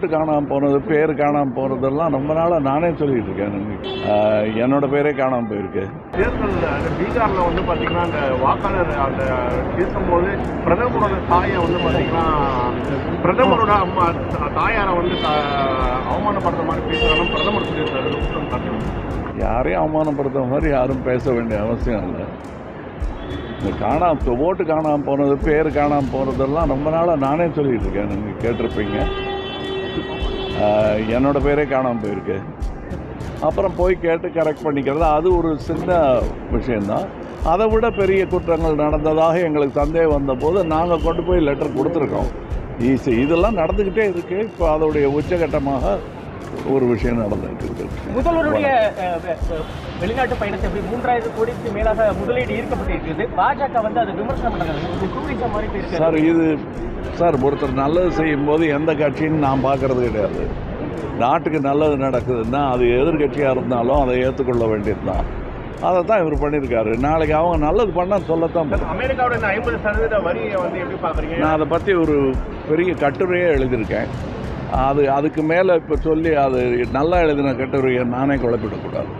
ஓட்டு காணாமல் போனது, பேர் காணாமல் போனதெல்லாம் ரொம்ப நாளாக நானே சொல்லிட்டு இருக்கேன். என்னோட பேரே காணாமல் போயிருக்கு. தேர்தல் பீகாரில் வந்து பார்த்தீங்கன்னா அந்த வாக்காளர் அந்த பேசும்போது பிரதமரோட தாயை வந்து பார்த்தீங்கன்னா பிரதமரோட அம்மா தாயாரை வந்து அவமானப்படுற மாதிரி பேசுகிறாங்க பிரதமர் சொல்லியிருக்காரு. யாரையும் அவமானப்படுத்துற மாதிரி யாரும் பேச வேண்டிய அவசியம் இல்லை. இந்த ஓட்டு காணாமல் போனது, பேர் காணாமல் போனதெல்லாம் ரொம்ப நாளாக நானே சொல்லிட்டு இருக்கேன். நீங்கள் கேட்டிருப்பீங்க. என்னோட பேரே காணாமல் போயிருக்கு. அப்புறம் போய் கேட்டு கரெக்ட் பண்ணிக்கிறது அது ஒரு சின்ன விஷயந்தான். அதை விட பெரிய குற்றங்கள் நடந்ததாக எங்களுக்கு சந்தேகம் வந்தபோது நாங்கள் கொண்டு போய் லெட்டர் கொடுத்துருக்கோம். இதெல்லாம் நடந்துக்கிட்டே இருக்கு. இப்போ அதோடைய உச்சகட்டமாக ஒரு விஷயம் நடந்துட்டு இருக்கு. முதல்வருடைய வெளிநாட்டு பயணத்தை 3000 கோடிக்கு மேலாக முதலீடு ஈர்க்கப்பட்டிருக்கிறது. பாஜக வந்து அதை விமர்சனம் பண்ணுறாங்க. சார் ஒருத்தர் நல்லது செய்யும் போது எந்த கட்சின்னு நான் பார்க்கறது கிடையாது. நாட்டுக்கு நல்லது நடக்குதுன்னா அது எதிர்கட்சியாக இருந்தாலும் அதை ஏற்றுக்கொள்ள வேண்டியது தான். அதை தான் இவர் பண்ணியிருக்காரு. நாளைக்கு அவங்க நல்லது பண்ணால் சொல்லத்தான். அமெரிக்காவோட 50% வரியை வந்து எப்படி பார்க்குறீங்க? நான் அதை பற்றி ஒரு பெரிய கட்டுரையே எழுதியிருக்கேன். அதுக்கு மேலே இப்போ சொல்லி அது நல்லா எழுதின கட்டுரையை நானே குழப்பிடக்கூடாது.